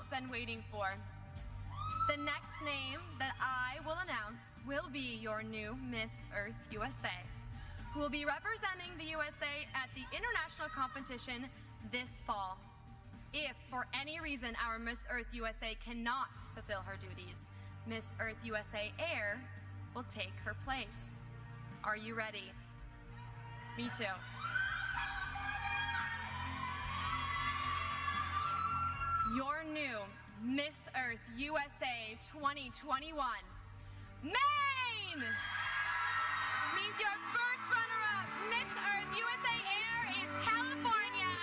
been waiting for. The next name that I will announce will be your new Miss Earth USA, who will be representing the USA at the international competition this fall. If, for any reason, our Miss Earth USA cannot fulfill her duties, Miss Earth USA Air will take her place. Are you ready? Me too. Your new Miss Earth USA 2021, Maine! Means your first runner-up, Miss Earth USA Air, is California.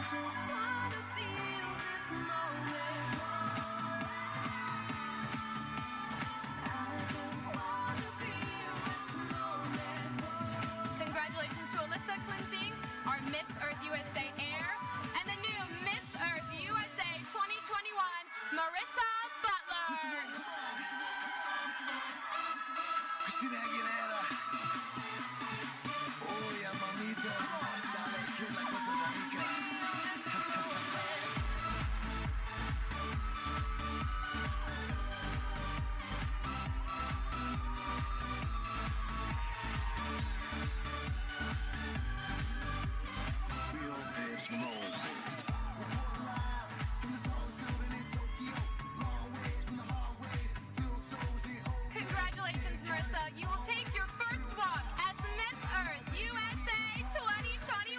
Just wanna feel this moment. I just wanna feel this moment. Congratulations to Alyssa Clinton, our Miss Earth USA Air, and the new Miss Earth USA 2021, Marissa Butler. Christina Aguilera. Oh, yeah, mamita. Dale, que es la cosa bonita. Feel this moment. Congratulations, Marissa. You will take your first walk as Miss Earth USA 2021.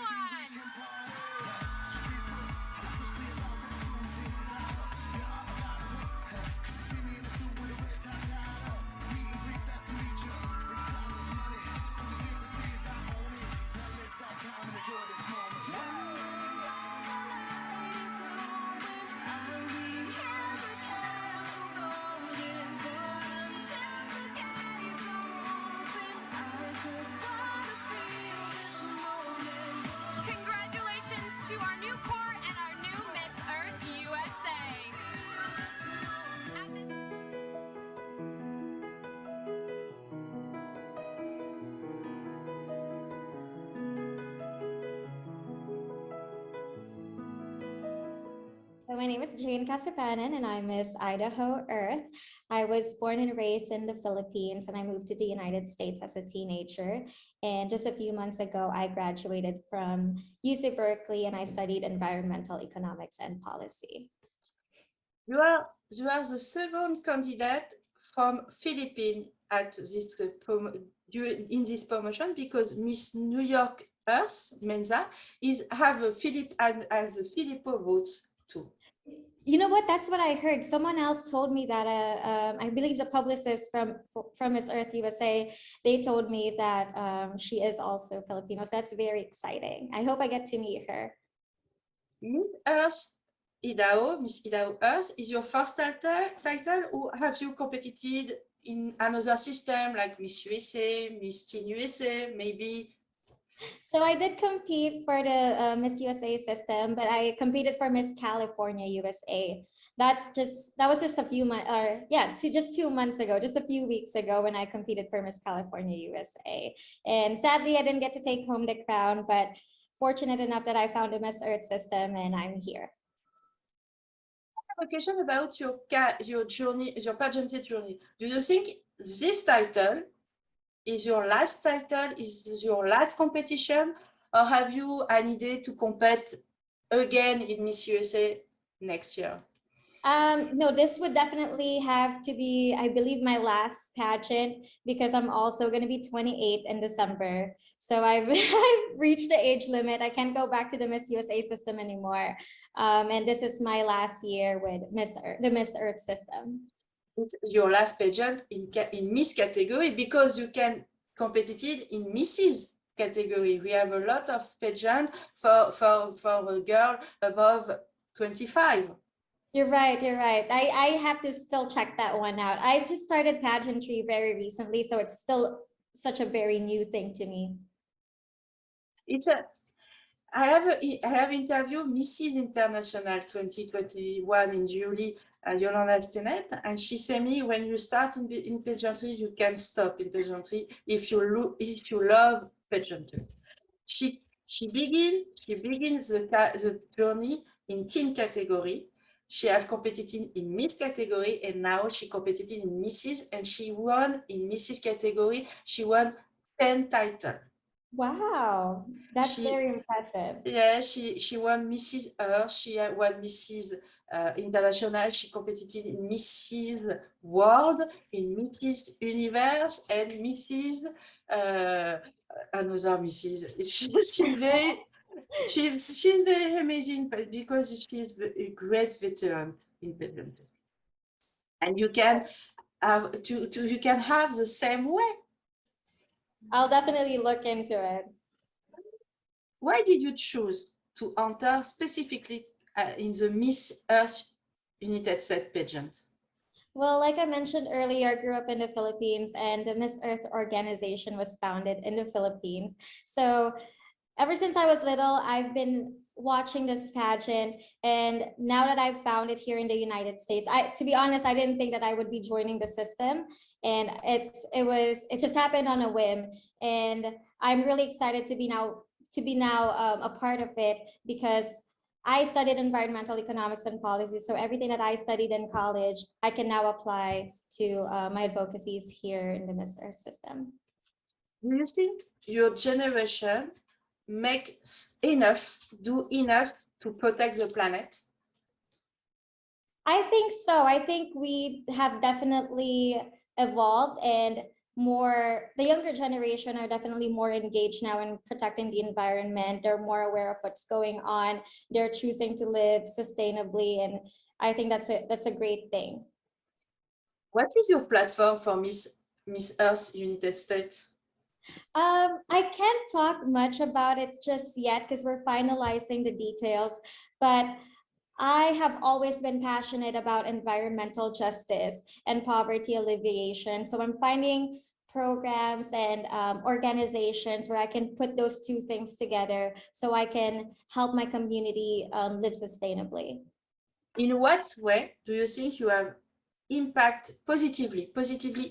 Congratulations to our new corps and our new Miss Earth USA. At this So my name is Casupanan and I'm Miss Idaho Earth. I was born and raised in the Philippines and I moved to the United States as a teenager. And just a few months ago, I graduated from UC Berkeley and I studied environmental economics and policy. You are the second candidate from Philippines at this in this promotion, because Miss New York Earth Mensa has a Filippo votes too. You know what? That's what I heard. Someone else told me that. I believe the publicist from Miss Earth USA. They told me that she is also Filipino. So that's very exciting. I hope I get to meet her. Miss Earth Idaho, Miss Idaho Earth is your first title, or have you competed in another system like Miss USA, Miss Teen USA, maybe? So I did compete for the Miss USA system, but I competed for Miss California USA. That was just a few months, or yeah, just 2 months ago, just a few weeks ago when I competed for Miss California USA. And sadly, I didn't get to take home the crown, but fortunate enough that I found a Miss Earth system and I'm here. I have a question about your journey, your pageantry journey. Do you think this title is your last title, is your last competition, or have you an idea to compete again in Miss USA next year? No, this would definitely have to be, I believe, my last pageant, because I'm also going to be 28 in December. So I've reached the age limit. I can't go back to the Miss USA system anymore. And this is my last year with the Miss Earth system. It's your last pageant in Miss category, because you can compete in Mrs. category. We have a lot of pageant for a girl above 25. You're right. I have to still check that one out. I just started pageantry very recently, so it's still such a very new thing to me. I have interviewed Mrs. International 2021 in July, Yolanda Stenet, and she said me, when you start in pageantry, you can stop in pageantry if you love pageantry. She She begins the journey in teen category. She have competed in Miss category, and now she competed in Mrs. and she won in Mrs. category. She won 10 titles. Wow, that's She- very impressive. Yeah, she won Mrs. Earth. She won Mrs. International. She competed in Mrs. World, in Mrs. Universe, and Mrs. Another Mrs. She's very amazing, but because she's a great veteran in pageantry, and you can have you can have the same way. I'll definitely look into it. Why did you choose to enter specifically in the Miss Earth United States pageant? Well, like I mentioned earlier, I grew up in the Philippines and the Miss Earth organization was founded in the Philippines. So ever since I was little, I've been watching this pageant, and now that I've found it here in the United States, to be honest, I didn't think that I would be joining the system, and it just happened on a whim, and I'm really excited to be now a part of it because I studied environmental economics and policy. So everything that I studied in college, I can now apply to my advocacies here in the Miss Earth system. Do you think your generation do enough to protect the planet? I think so. I think we have definitely evolved, and the younger generation are definitely more engaged now in protecting the environment. They're more aware of what's going on. They're choosing to live sustainably, and I think that's a great thing. What is your platform for Miss Earth United States? I can't talk much about it just yet because we're finalizing the details, but I have always been passionate about environmental justice and poverty alleviation. So I'm finding programs and organizations where I can put those two things together so I can help my community live sustainably. In what way do you think you have positively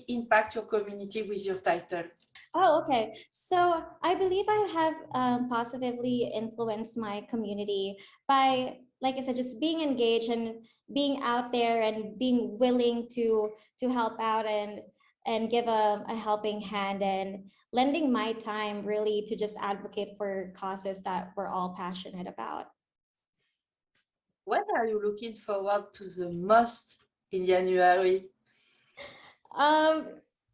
impact your community with your title? Oh, okay. So I believe I have positively influenced my community by, like I said, just being engaged and being out there and being willing to help out and give a helping hand and lending my time really to just advocate for causes that we're all passionate about. What are you looking forward to the most in January?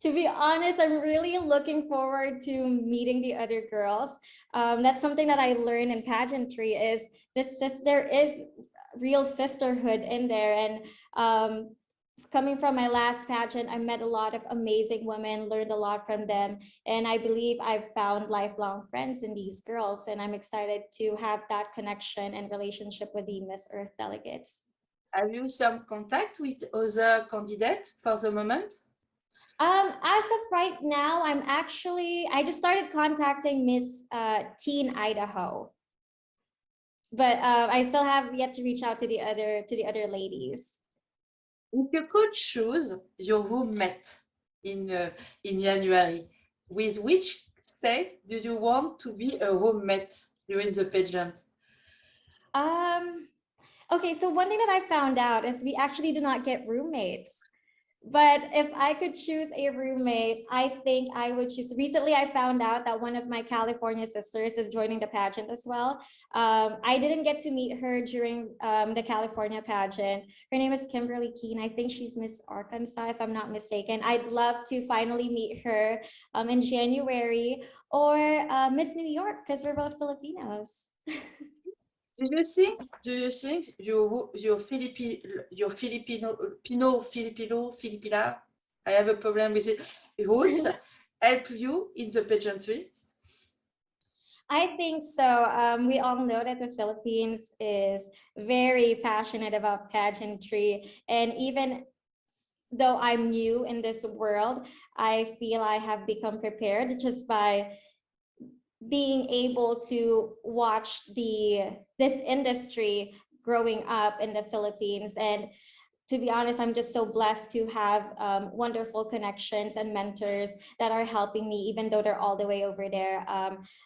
To be honest, I'm really looking forward to meeting the other girls. That's something that I learned in pageantry is there is real sisterhood in there. And coming from my last pageant, I met a lot of amazing women, learned a lot from them. And I believe I've found lifelong friends in these girls. And I'm excited to have that connection and relationship with the Miss Earth delegates. Have you some contact with other candidates for the moment? As of right now, I just started contacting Miss Teen Idaho, but I still have yet to reach out to the other ladies. If you could choose your roommate in January, with which state do you want to be a roommate during the pageant? Okay, so one thing that I found out is we actually do not get roommates. But if I could choose a roommate, I think I would choose. Recently, I found out that one of my California sisters is joining the pageant as well. I didn't get to meet her during the California pageant. Her name is Kimberly Keene. I think she's Miss Arkansas, if I'm not mistaken. I'd love to finally meet her in January, or Miss New York, because we're both Filipinos. Do you think your Filipina, I have a problem with it, roots help you in the pageantry? I think so. We all know that the Philippines is very passionate about pageantry. And even though I'm new in this world, I feel I have become prepared just by being able to watch this industry growing up in the Philippines. And to be honest, I'm just so blessed to have wonderful connections and mentors that are helping me, even though they're all the way over there.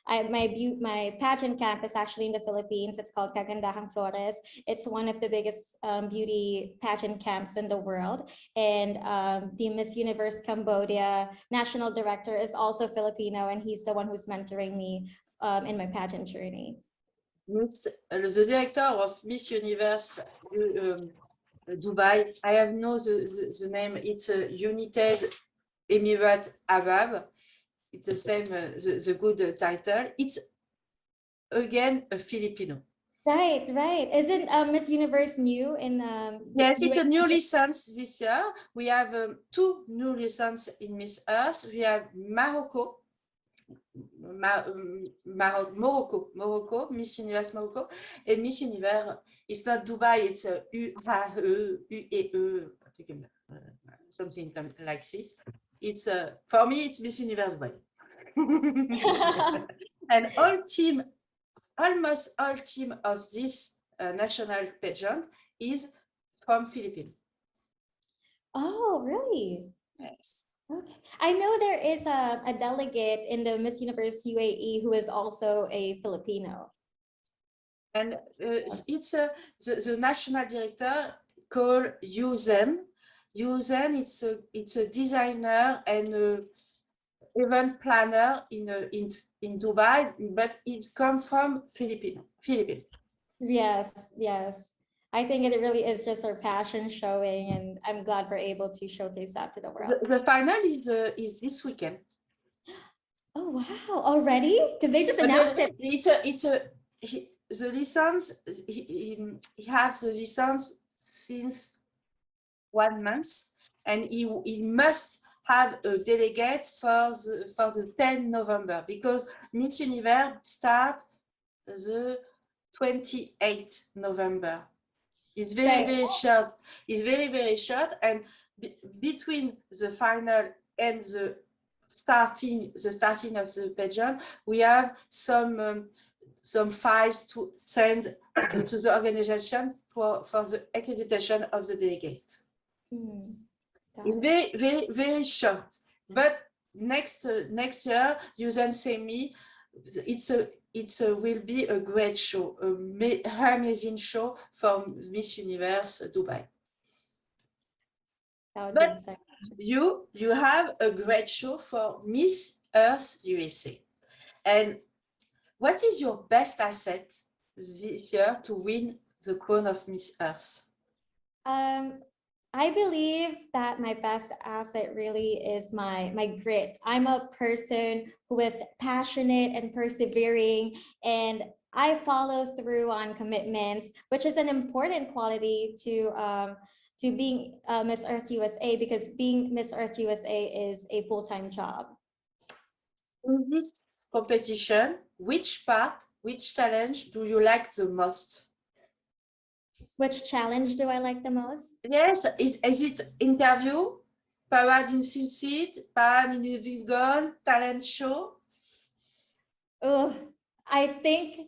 My pageant camp is actually in the Philippines. It's called Kagandahang Flores. It's one of the biggest beauty pageant camps in the world. And the Miss Universe Cambodia national director is also Filipino, and he's the one who's mentoring me in my pageant journey. The director of Miss Universe Dubai, I have no the name, it's a United Emirate Arab. It's the same, the good title. It's again a Filipino. Right, right. Isn't Miss Universe new in Yes, it's a new UAE? license this year. We have 2 new licenses in Miss Earth. We have Morocco, Morocco, Miss Universe Morocco, and Miss Universe. It's not Dubai, it's UAE, something like this. It's for me, it's Miss Universe Dubai. And almost all team of this national pageant is from Philippines. Oh, really? Yes. Okay. I know there is a delegate in the Miss Universe UAE who is also a Filipino. And it's the national director called Yuzen. Yuzen, it's a designer and event planner in Dubai, but it comes from Philippines. Yes, yes. I think it really is just our passion showing, and I'm glad we're able to showcase that to the world. The final is this weekend. Oh, wow. Already? Because they just But announced it. the license, he has the license since 1 month, and he must have a delegate for the 10 November, because Miss Universe start the 28th November. It's very, very short. It's very, very short, and between the final and the starting of the pageant, we have some files to send to the organization for the accreditation of the delegate. It's very, very, very short. But next year, you then say me, it will be a great show, an amazing show for Miss Universe Dubai. But you have a great show for Miss Earth USA. And what is your best asset this year to win the crown of Miss Earth? I believe that my best asset really is my grit. I'm a person who is passionate and persevering, and I follow through on commitments, which is an important quality to being Miss Earth USA, because being Miss Earth USA is a full-time job. In this competition, which challenge do you like the most? Which challenge do I like the most? Yes, is it interview, parade in suit, parade in vegan, talent show? Oh, I think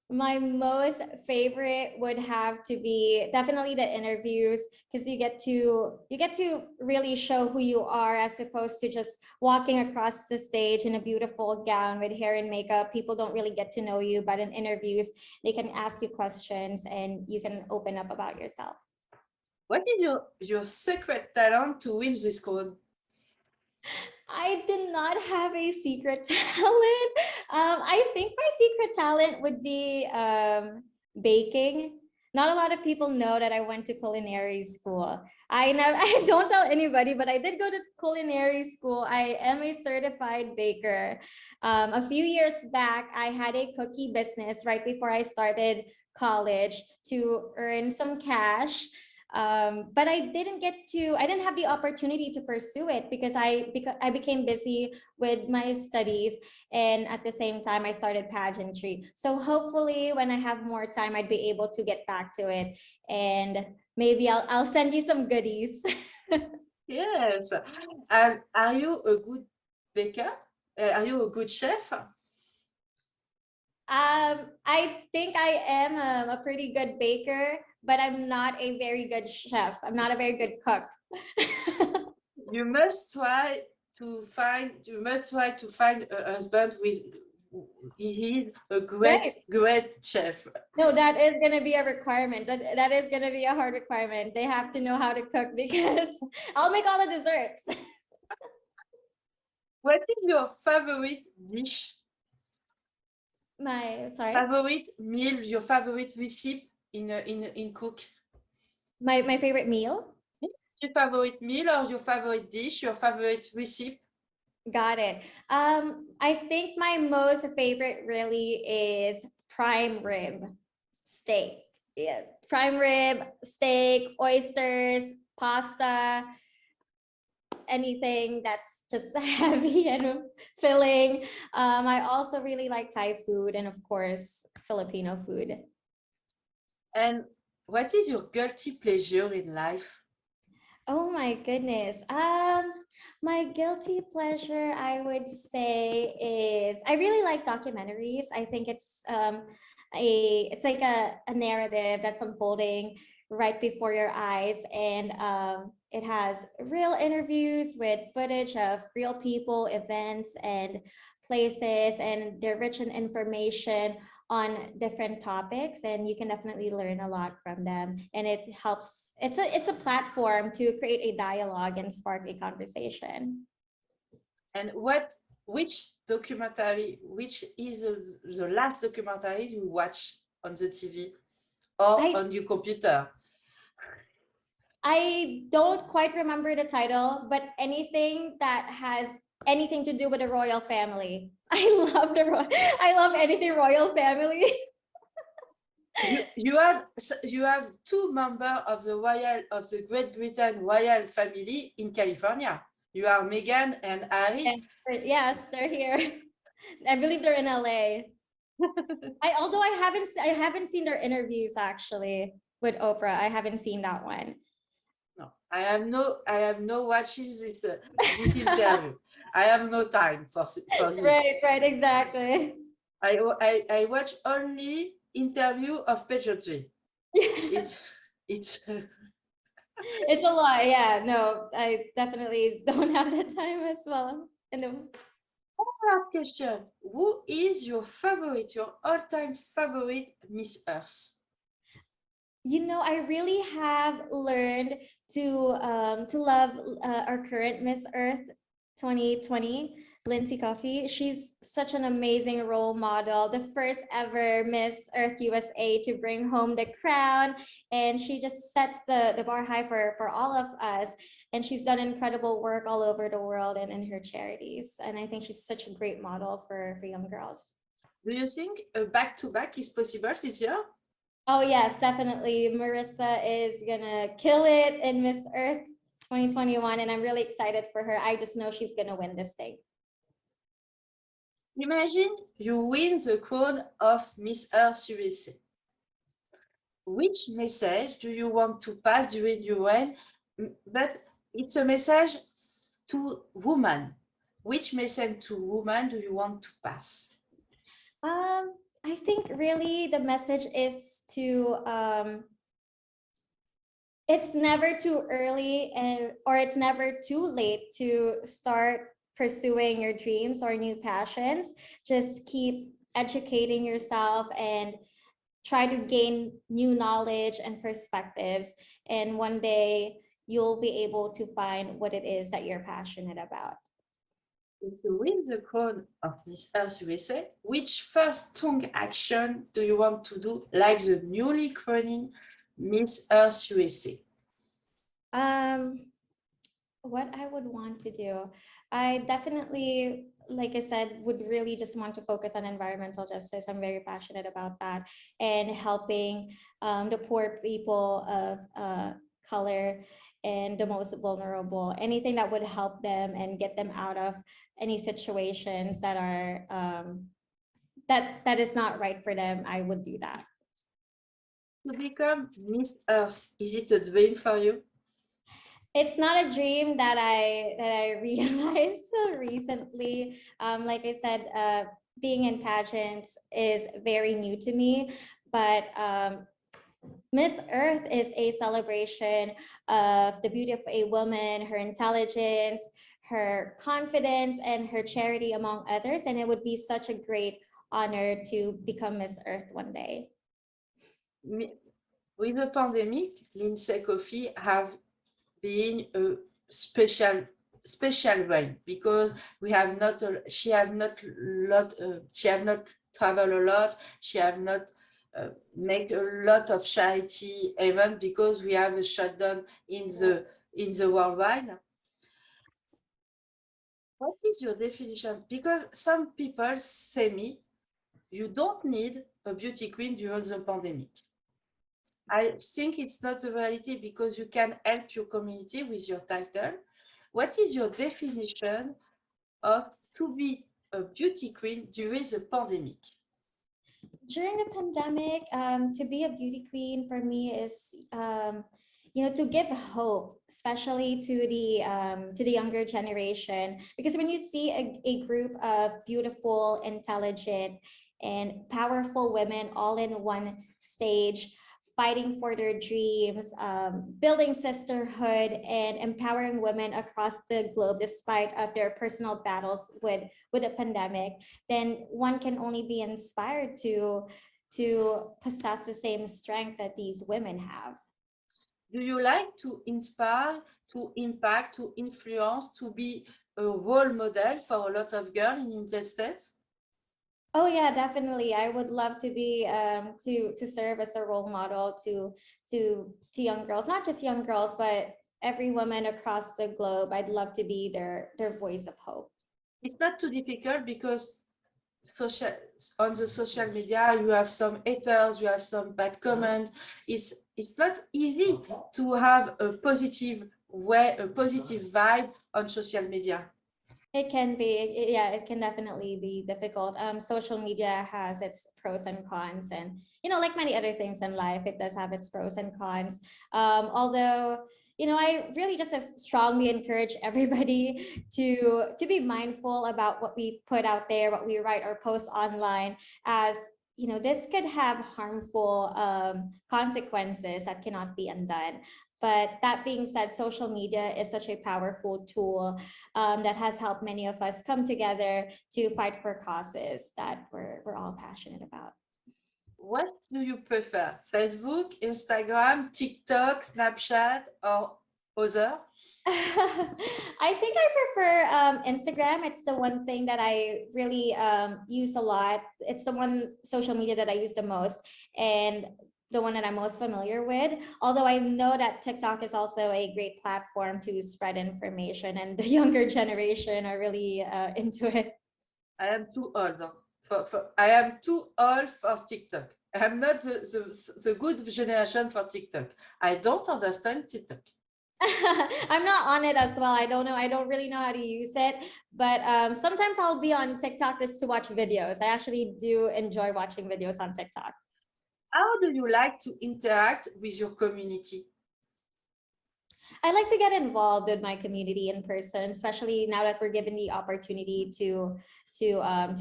my most favorite would have to be definitely the interviews, because you get to really show who you are, as opposed to just walking across the stage in a beautiful gown with hair and makeup. People don't really get to know you, but in interviews, they can ask you questions and you can open up about yourself. What is your secret talent to win this crown? I did not have a secret talent. I think my secret talent would be baking. Not a lot of people know that I went to culinary school. I don't tell anybody, but I did go to culinary school. I am a certified baker. A few years back, I had a cookie business right before I started college to earn some cash. But I didn't have the opportunity to pursue it because I became busy with my studies, and at the same time I started pageantry. So hopefully when I have more time, I'd be able to get back to it, and maybe I'll send you some goodies. Yes. And are you a good baker? Are you a good chef? I think I am a pretty good baker, but I'm not a very good chef. I'm not a very good cook. You must try to find a husband with he is a Right. great chef. No, that is gonna be a requirement. That is gonna be a hard requirement. They have to know how to cook because I'll make all the desserts. What is your favorite dish? Sorry, Favorite meal, your favorite recipe in cook? my favorite meal. Your favorite meal or your favorite dish, your favorite recipe? Got it. I think my most favorite really is prime rib steak. Yeah, prime rib, steak, oysters, pasta, anything that's just heavy and filling. I also really like Thai food and of course Filipino food. And what is your guilty pleasure in life? Oh my goodness. My guilty pleasure, I would say, is I really like documentaries. I think it's like a narrative that's unfolding right before your eyes, and it has real interviews with footage of real people, events, and places, and they're rich in information on different topics, and you can definitely learn a lot from them, and it helps. It's a platform to create a dialogue and spark a conversation. And which documentary, which is the last documentary you watch on the TV or I on your computer? I don't quite remember the title, but anything that has anything to do with the royal family. I love anything royal family. You have two members of the Great Britain royal family in California. You are Meghan and Harry. Yes, they're here. I believe they're in LA. Although I haven't seen their interviews actually with Oprah. I haven't seen that one. No, I have no watches this interview. I have no time for this. Right, exactly. I watch only interview of pageantry. It's It's a lot. Yeah, no, I definitely don't have that time as well. And last question. Who is your all-time favorite Miss Earth? I really have learned to love our current Miss Earth 2020, Lindsay Coffey. She's such an amazing role model, the first ever Miss Earth USA to bring home the crown, and she just sets the bar high for all of us. And she's done incredible work all over the world and in her charities. And I think she's such a great model for young girls. Do you think a back-to-back is possible this year? Oh yes, definitely. Marissa is gonna kill it in Miss Earth 2021, and I'm really excited for her. I just know she's gonna win this thing. Imagine you win the crown of Miss Earth USA. Which message do you want to pass during your reign? But it's a message to women. Which message to women do you want to pass? I think really the message is to it's never too early or it's never too late to start pursuing your dreams or new passions. Just keep educating yourself and try to gain new knowledge and perspectives. And one day you'll be able to find what it is that you're passionate about. If you win the crown of Miss Earth USA, which first strong action do you want to do, like the newly crowning Miss Earth USA? What I would want to do, I definitely, like I said, would really just want to focus on environmental justice. I'm very passionate about that and helping the poor people of color and the most vulnerable. Anything that would help them and get them out of any situations that are that is not right for them, I would do that. To become Miss Earth, is it a dream for you? It's not a dream that I realized so recently. Like I said, being in pageants is very new to me, but Miss Earth is a celebration of the beauty of a woman, her intelligence, her confidence, and her charity, among others. And it would be such a great honor to become Miss Earth one day. With the pandemic, Lindsay Coffee have been a special way because she have not traveled a lot, she have not make a lot of charity event because we have a shutdown in the worldwide. What is your definition? Because some people say me, you don't need a beauty queen during the pandemic. I think it's not the reality because you can help your community with your title. What is your definition of to be a beauty queen during the pandemic? During the pandemic, to be a beauty queen for me is, to give hope, especially to the younger generation. Because when you see a group of beautiful, intelligent, and powerful women all in one stage, fighting for their dreams, building sisterhood, and empowering women across the globe despite of their personal battles with the pandemic, then one can only be inspired to possess the same strength that these women have. Do you like to inspire, to impact, to influence, to be a role model for a lot of girls in the United States? Oh yeah, definitely. I would love to be to serve as a role model to young girls, not just young girls, but every woman across the globe. I'd love to be their voice of hope. It's not too difficult because on the social media you have some haters, you have some bad comments. It's not easy to have a positive way, a positive vibe on social media. It can be, yeah, it can definitely be difficult. Social media has its pros and cons, and like many other things in life, it does have its pros and cons. Although, I really just strongly encourage everybody to be mindful about what we put out there, what we write or post online, as this could have harmful consequences that cannot be undone. But that being said, social media is such a powerful tool that has helped many of us come together to fight for causes that we're all passionate about. What do you prefer? Facebook, Instagram, TikTok, Snapchat, or other? I think I prefer Instagram. It's the one thing that I really use a lot. It's the one social media that I use the most, and the one that I'm most familiar with. Although I know that TikTok is also a great platform to spread information, and the younger generation are really into it. I am too old. I am too old for TikTok. I am not the good generation for TikTok. I don't understand TikTok. I'm not on it as well. I don't know. I don't really know how to use it, but sometimes I'll be on TikTok just to watch videos. I actually do enjoy watching videos on TikTok. How do you like to interact with your community? I like to get involved with my community in person, especially now that we're given the opportunity to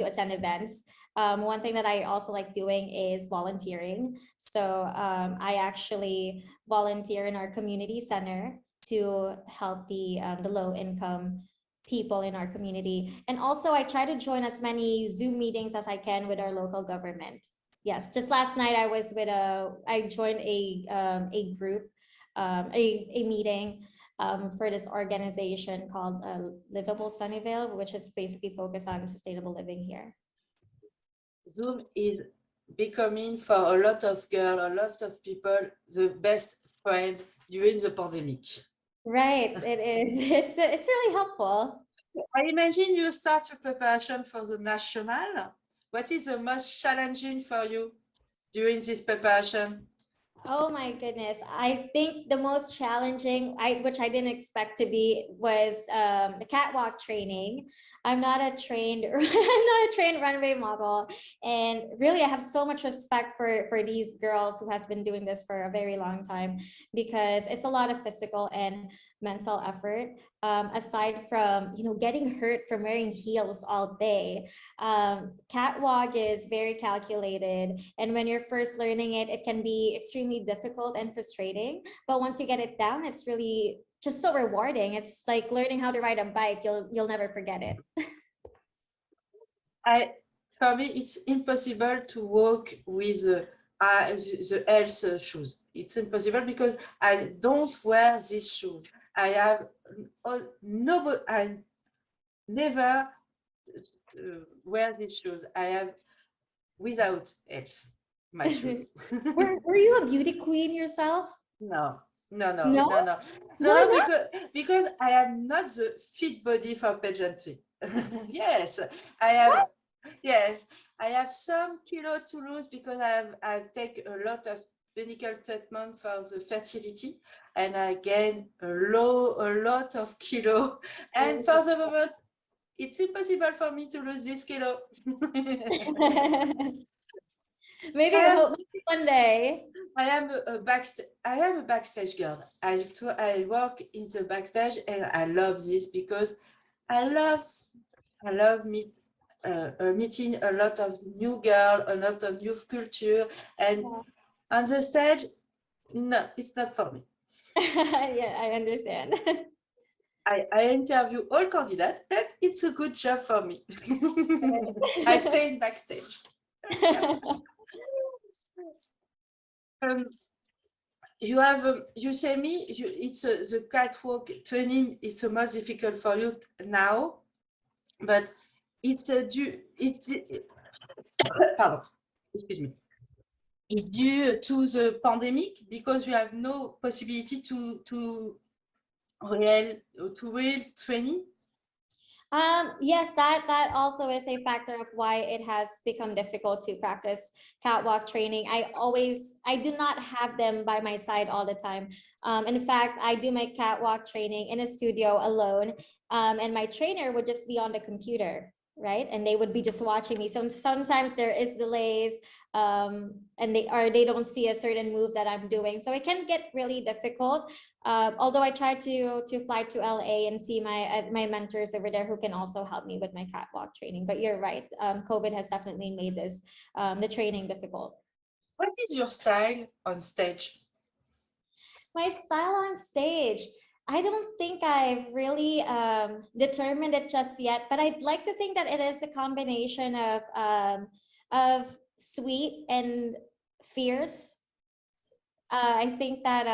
attend events. One thing that I also like doing is volunteering. So I actually volunteer in our community center to help the low income people in our community. And also I try to join as many Zoom meetings as I can with our local government. Yes, just last night I joined a group, a meeting for this organization called Livable Sunnyvale, which is basically focused on sustainable living here. Zoom is becoming for a lot of girls, a lot of people, the best friend during the pandemic. Right, it is. It's really helpful. I imagine you start your preparation for the national. What is the most challenging for you during this preparation? Oh my goodness. I think the most challenging, which I didn't expect to be, was the catwalk training. I'm not a trained I'm not a trained runway model. And really, I have so much respect for these girls who has been doing this for a very long time, because it's a lot of physical and mental effort. Aside from, you know, getting hurt from wearing heels all day, catwalk is very calculated. And when you're first learning it, it can be extremely difficult and frustrating. But once you get it down, it's really just so rewarding. It's like learning how to ride a bike. You'll never forget it. For me, it's impossible to walk with the health shoes. It's impossible because I don't wear these shoes. I have I never wear these shoes. I have without health my shoes. Were you a beauty queen yourself? No, No? no, because I am not the fit body for pageantry. Yes, I have. Yes, I have some kilo to lose because I've taken a lot of medical treatment for the fertility, and I gain a lot of kilo. And for the moment, it's impossible for me to lose this kilo. Maybe one day. I am a backstage girl. I work in the backstage, and I love this because I love meeting a lot of new girl, a lot of new culture, and on the stage, no, it's not for me. Yeah, I understand. I interview all candidates, but it's a good job for me. I stay in backstage. You say me, it's the catwalk training. It's more difficult for you now, but it's pardon, excuse me. It's due to the pandemic because you have no possibility to real training. Yes, that also is a factor of why it has become difficult to practice catwalk training. I do not have them by my side all the time. In fact, I do my catwalk training in a studio alone, and my trainer would just be on the computer, right? And they would be just watching me. Sometimes there is delays, and they don't see a certain move that I'm doing, so it can get really difficult. Although I try to fly to LA and see my mentors over there who can also help me with my catwalk training. But you're right, COVID has definitely made this the training difficult. What is your style on stage? My style on stage, I don't think I've really determined it just yet, but I'd like to think that it is a combination of sweet and fierce. I think that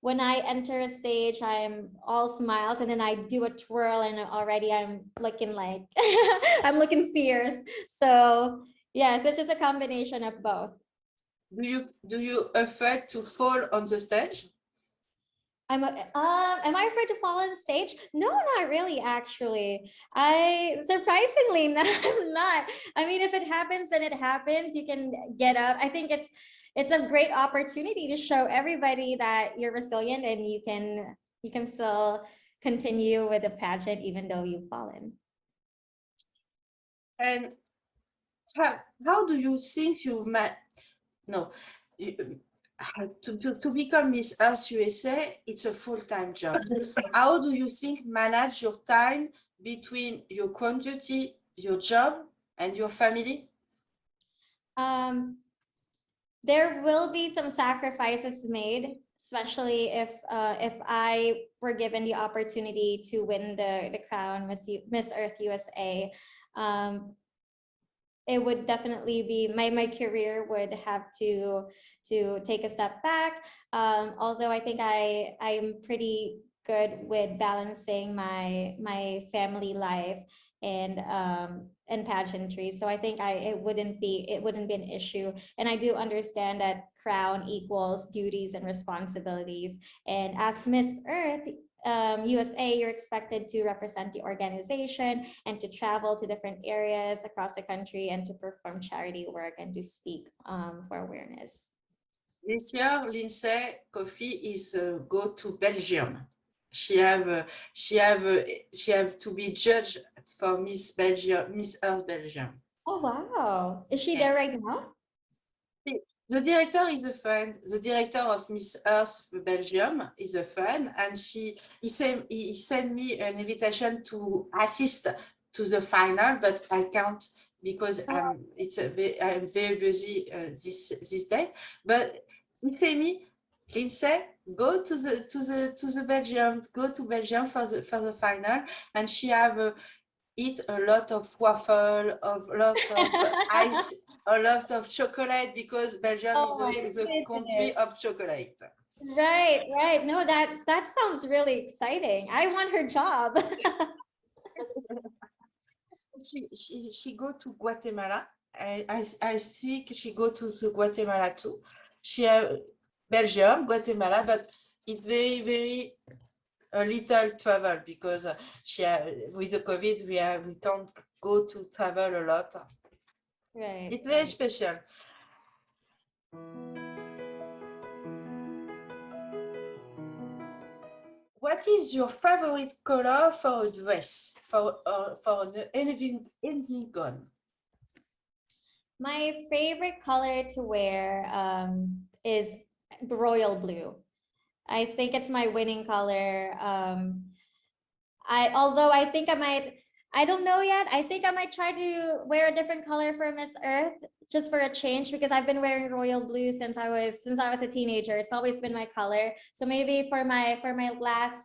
when I enter a stage, I'm all smiles, and then I do a twirl, and already I'm looking like I'm looking fierce. So yes, this is a combination of both. Do you afraid to fall on the stage? Am I afraid to fall on stage? No, not really, actually. Surprisingly, no, I'm not. I mean, if it happens, then it happens. You can get up. I think it's a great opportunity to show everybody that you're resilient and you can still continue with the pageant even though you've fallen. And how do you think you met? No, to become Miss Earth USA, it's a full-time job. How do you think manage your time between your crown duty, your job, and your family? There will be some sacrifices made, especially if I were given the opportunity to win the crown Miss Earth USA. It would definitely be my career would have to take a step back. Although I think I'm pretty good with balancing my family life and pageantry, so I think it wouldn't be an issue. And I do understand that crown equals duties and responsibilities, and as Miss Earth USA, you're expected to represent the organization and to travel to different areas across the country and to perform charity work and to speak for awareness. This year, Lindsay Coffey is go to Belgium. She have to be judged for Miss Belgium, Miss Earth Belgium. Oh, wow. Is she Yeah. there right now? The director is a friend. The director of Miss Earth Belgium is a friend, and he sent me an invitation to assist to the final, but I can't because I'm very busy this day. But he said me, Lindsay, go to Belgium, go to Belgium for the final, and she have eat a lot of waffle, a lot of ice, a lot of chocolate, because Belgium Oh is my a country goodness. of chocolate. Right, right. No, that sounds really exciting. I want her job. She go to Guatemala. I think she go to the Guatemala too. She have Belgium, Guatemala, but it's very a little travel because with the COVID we can't go to travel a lot. Right. It's very special. What is your favorite color for a dress, for an evening gown? My favorite color to wear is royal blue. I think it's my winning color. Although I think I don't know yet. I think I might try to wear a different color for Miss Earth just for a change, because I've been wearing royal blue since I was a teenager. It's always been my color. So maybe for my last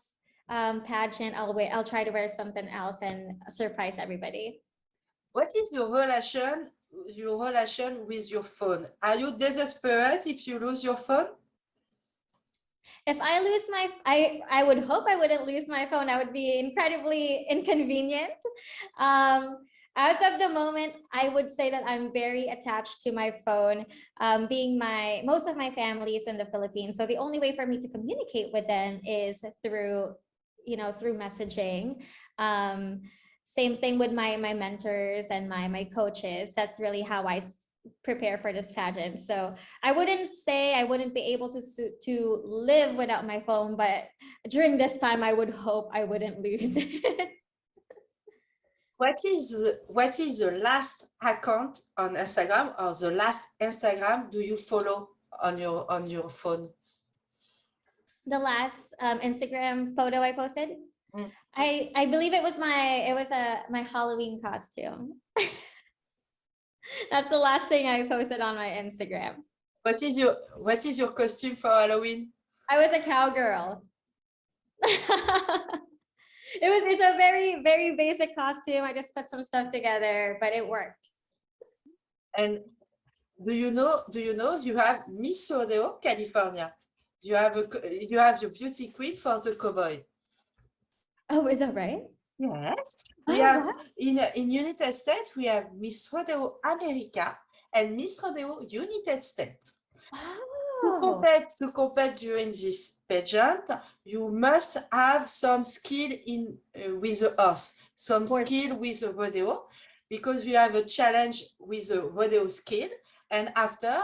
pageant, I'll try to wear something else and surprise everybody. What is your relation with your phone? Are you desperate if you lose your phone? If I lose I would hope I wouldn't lose my phone. I would be incredibly inconvenient. As of the moment, I would say that I'm very attached to my phone, being most of my family is in the Philippines. So the only way for me to communicate with them is through messaging. Same thing with my mentors and my coaches. That's really how I prepare for this pageant. So I wouldn't say I wouldn't be able to live without my phone, but during this time, I would hope I wouldn't lose it. What is the last account on Instagram, or the last Instagram do you follow on your phone? The last Instagram photo I posted, Mm. I believe it was my Halloween costume. That's the last thing I posted on my Instagram. What is your costume for Halloween? I was a cowgirl. It's a very, very basic costume. I just put some stuff together, but it worked. And do you know you have Miss Rodeo California? You have the beauty queen for the cowboy. Oh, is that right? Yes, Oh, we have wow. in United States we have Miss Rodeo America and Miss Rodeo United States. Oh, To compete during this pageant, you must have some skill with the horse, some course. skill with the rodeo, because we have a challenge with the rodeo skill. And after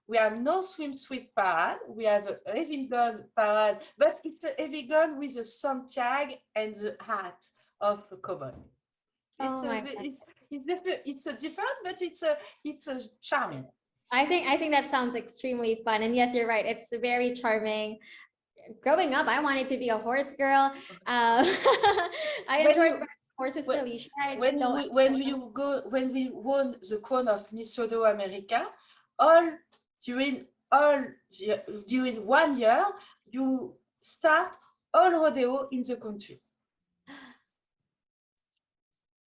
we have no swim sweep parade, we have a heavy gun parade, but it's a heavy gun with a sun tag and the hat of a cowboy. Oh my God. It's a different, but it's a charming. I think that sounds extremely fun. And yes, you're right. It's very charming. Growing up, I wanted to be a horse girl. I enjoyed horses when- Felicia. When we won the crown of Miss Rodeo America, during 1 year, you start all rodeo in the country.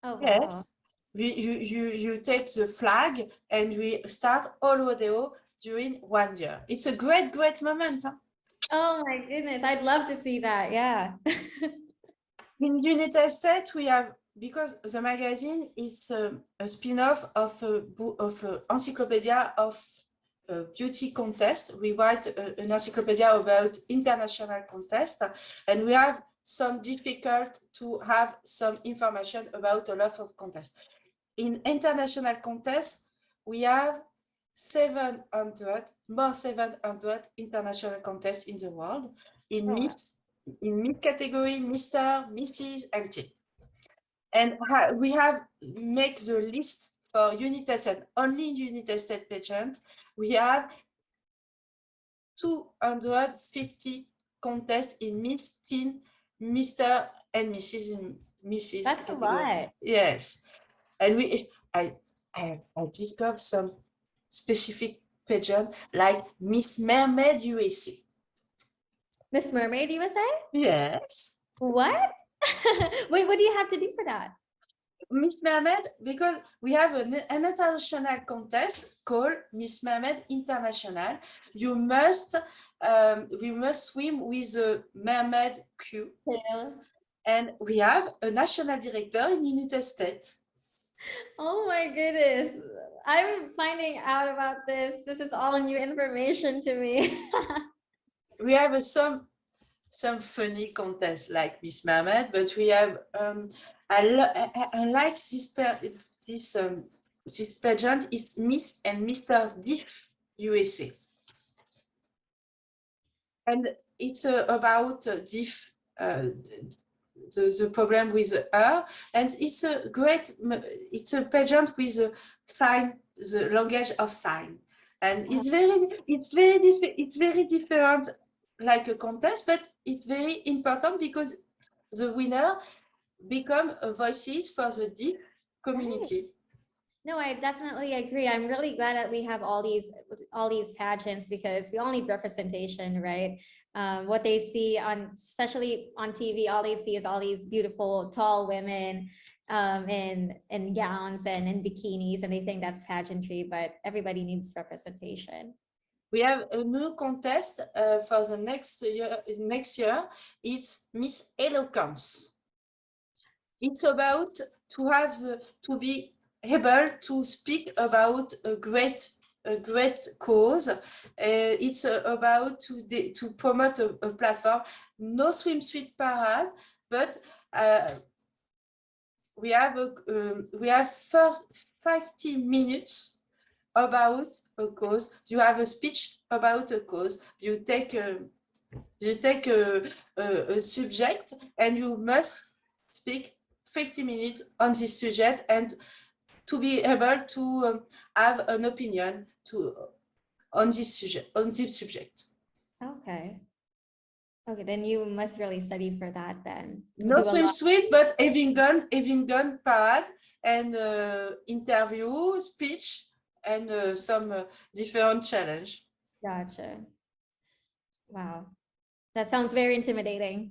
Oh, wow. Yes, you take the flag and we start all rodeo during 1 year. It's a great moment. Huh? Oh my goodness. I'd love to see that. Yeah. In United States, we have, because the magazine is a spin-off of an encyclopedia of beauty contest. We write an encyclopedia about international contest, and we have some difficult to have some information about a lot of contests. In international contests, we have 700 international contests in the world in Miss category, Mr., Mrs., and T. And we have make the list for United States, only United States pageant. We have 250 contests in Miss Teen, Mr. and Mrs. That's a category. lot. Yes, and I discovered some specific pageant like Miss Mermaid USA. Miss Mermaid USA? Yes, What? Wait, what do you have to do for that? Miss Mermaid, because we have an international contest called Miss Mermaid International. You must, we must swim with a mermaid crew, and we have a national director in United States. Oh my goodness. I'm finding out about this. This is all new information to me. We have some funny contests like Miss Mermaid, but we have I like this pageant is Miss and Mr. Diff USA, and it's about Diff. The problem with her, and it's a pageant with a sign, the language of sign, and it's very different like a contest, but it's very important because the winner become voices for the deaf community. No, I definitely agree. I'm really glad that we have all these pageants because we all need representation, right? What they see on, especially on TV, all they see is all these beautiful, tall women in gowns and in bikinis, and they think that's pageantry, but everybody needs representation. We have a new contest for the next year. It's Miss Eloquence. It's about to be able to speak about a great cause. It's about to promote a platform. No swimsuit parade, but we have 50 minutes about a cause. You have a speech about a cause. You take a subject and you must speak 50 minutes on this subject, and to be able to have an opinion on this subject. Okay. Okay, then you must really study for that then. No swimsuit, but having gun parade and interview, speech, and some different challenge. Gotcha. Wow. That sounds very intimidating.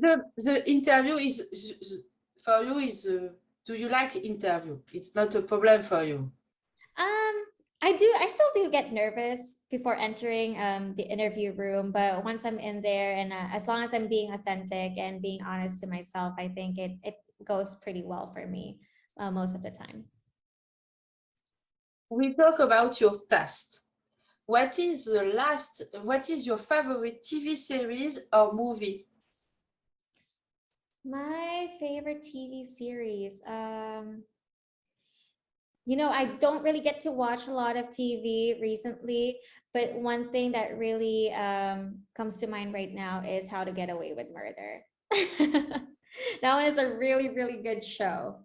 The interview is for you is do you like interview? It's not a problem for you. I still do get nervous before entering the interview room, but once I'm in there and as long as I'm being authentic and being honest to myself, I think it goes pretty well for me most of the time. We talk about your taste. What is your favorite TV series or movie? My favorite TV series. You know, I don't really get to watch a lot of TV recently, but one thing that really comes to mind right now is How to Get Away with Murder. That one is a really, really good show.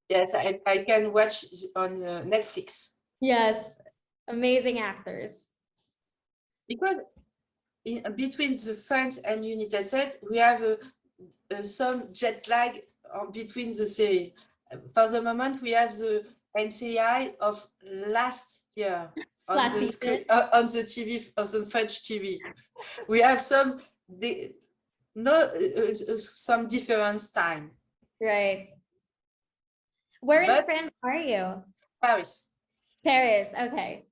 Yes, I can watch on Netflix. Yes, amazing actors. Because between the France and United States, we have some jet lag between the series. For the moment, we have the NCI of last year on the TV, of the French TV. We have some difference time. Right. Where in France are you? Paris. Paris, okay.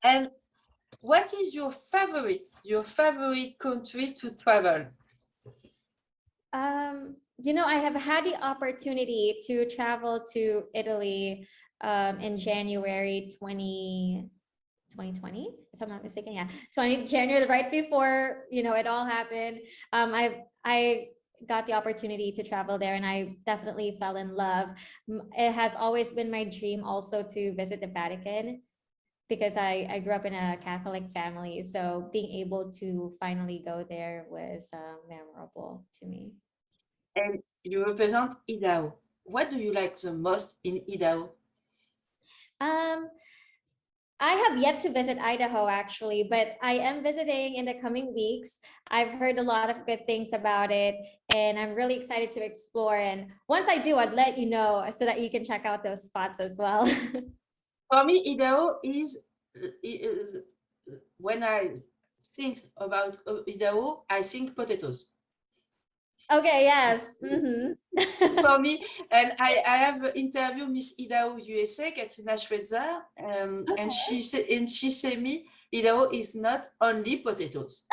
And what is your favorite country to travel? You know, I have had the opportunity to travel to Italy in January 2020, if I'm not mistaken. Yeah, January, right before, you know, it all happened. I got the opportunity to travel there and I definitely fell in love. It has always been my dream also to visit the Vatican. because I grew up in a Catholic family. So being able to finally go there was memorable to me. And you represent Idaho. What do you like the most in Idaho? Um, I have yet to visit Idaho actually, but I am visiting in the coming weeks. I've heard a lot of good things about it, and I'm really excited to explore. And once I do, I'd let you know so that you can check out those spots as well. For me, Idaho is when I think about Idaho, I think potatoes. Okay, yes. Mhm. For me, and I have interviewed Miss Idaho USA, Katrina Schweitzer, and she said me Idaho is not only potatoes.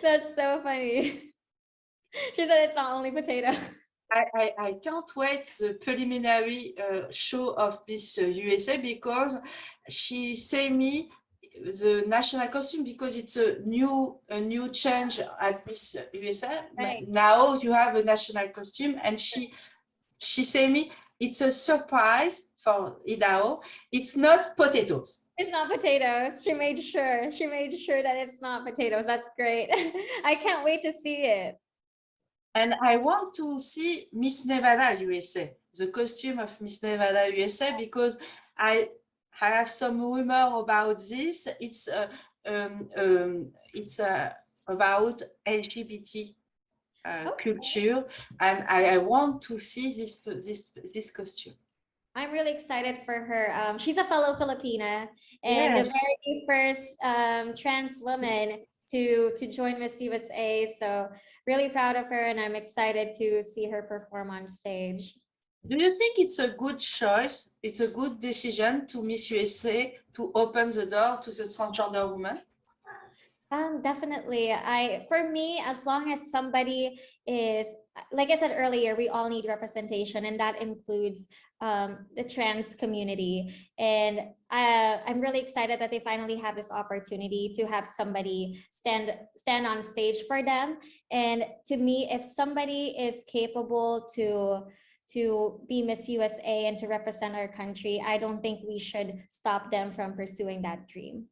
That's so funny. She said it's not only potato. I can't wait the preliminary show of Miss USA because she say me the national costume because it's a new change at Miss USA. Right. Now you have a national costume, and she say me it's a surprise for Idaho. It's not potatoes. It's not potatoes. She made sure. She made sure that it's not potatoes. That's great. I can't wait to see it. And I want to see Miss Nevada USA, the costume of Miss Nevada USA, because I have some rumor about this. It's about LGBT culture, and I want to see this costume. I'm really excited for her. She's a fellow Filipina and the Yes. very first trans woman to join Miss USA. So really proud of her, and I'm excited to see her perform on stage. Do you think it's a good choice? It's a good decision to Miss USA to open the door to the transgender woman? Definitely. For me, as long as somebody is, like I said earlier, we all need representation, and that includes the trans community. And I'm really excited that they finally have this opportunity to have somebody stand on stage for them. And to me, if somebody is capable to be Miss USA and to represent our country, I don't think we should stop them from pursuing that dream.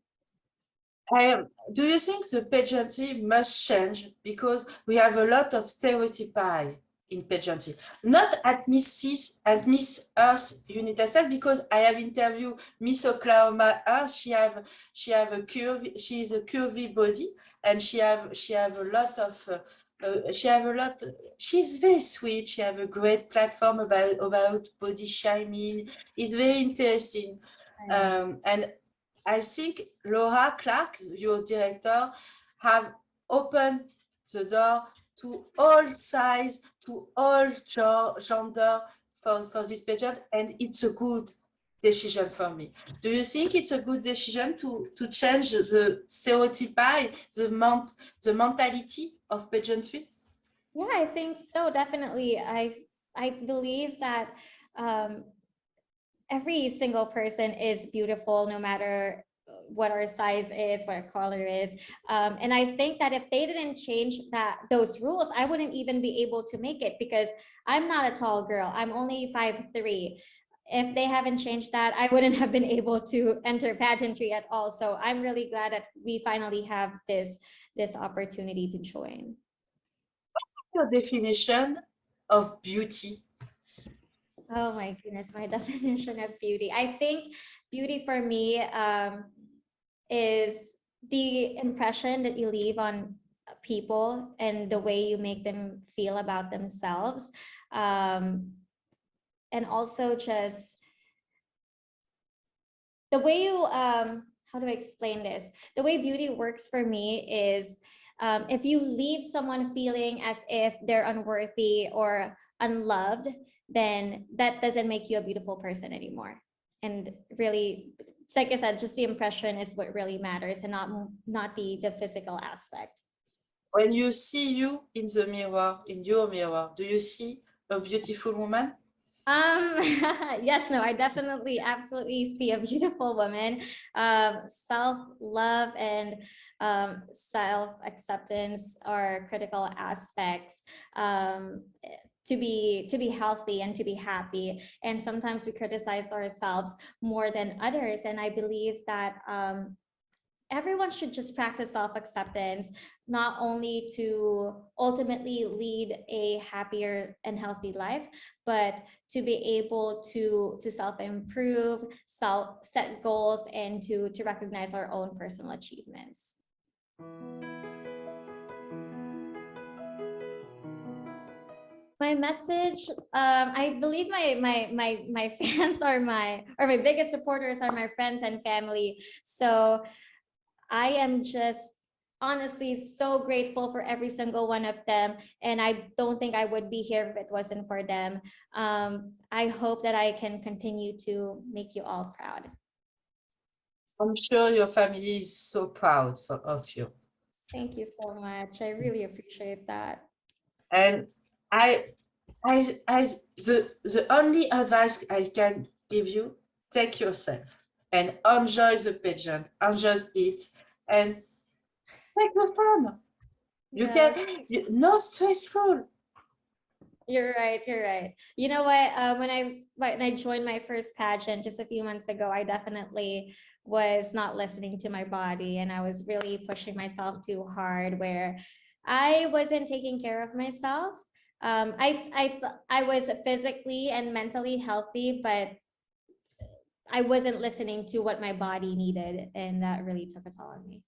Do you think the pageantry must change because we have a lot of stereotypes in pageantry? Not at Miss Earth United States, because I have interviewed Miss Oklahoma Earth. She is a curvy body, and she have a lot of she's very sweet. She have a great platform about body shaming. It's very interesting. And I think Laura Clark, your director, have opened the door to all size, to all gender for this pageant, and it's a good decision for me. Do you think it's a good decision to change the stereotype, the mentality of pageantry? Yeah, I think so. Definitely. I believe that every single person is beautiful, no matter what our size is, what our color is. And I think that if they didn't change those rules, I wouldn't even be able to make it, because I'm not a tall girl. I'm only 5'3". If they haven't changed that, I wouldn't have been able to enter pageantry at all. So I'm really glad that we finally have this opportunity to join. Your definition of beauty? Oh my goodness, my definition of beauty. I think beauty for me is the impression that you leave on people and the way you make them feel about themselves. And also just the way you, how do I explain this? The way beauty works for me is if you leave someone feeling as if they're unworthy or unloved, then that doesn't make you a beautiful person anymore. And really, like I said, just the impression is what really matters, and not the physical aspect. When you see you in the mirror, in your mirror, do you see a beautiful woman? Yes, no, I definitely absolutely see a beautiful woman. Self-love and self-acceptance are critical aspects. to be healthy and to be happy. And sometimes we criticize ourselves more than others. And I believe that everyone should just practice self-acceptance, not only to ultimately lead a happier and healthy life, but to be able to self-improve, set goals, and to recognize our own personal achievements. My message, I believe my fans are my biggest supporters are my friends and family. So I am just honestly so grateful for every single one of them. And I don't think I would be here if it wasn't for them. I hope that I can continue to make you all proud. I'm sure your family is so proud of you. Thank you so much. I really appreciate that. And the only advice I can give you, take yourself and enjoy the pageant, enjoy it, and take your fun. You Yes. can, no stressful. You're right. You're right. You know what? When I joined my first pageant just a few months ago, I definitely was not listening to my body, and I was really pushing myself too hard, where I wasn't taking care of myself. I was physically and mentally healthy, but I wasn't listening to what my body needed, and that really took a toll on me.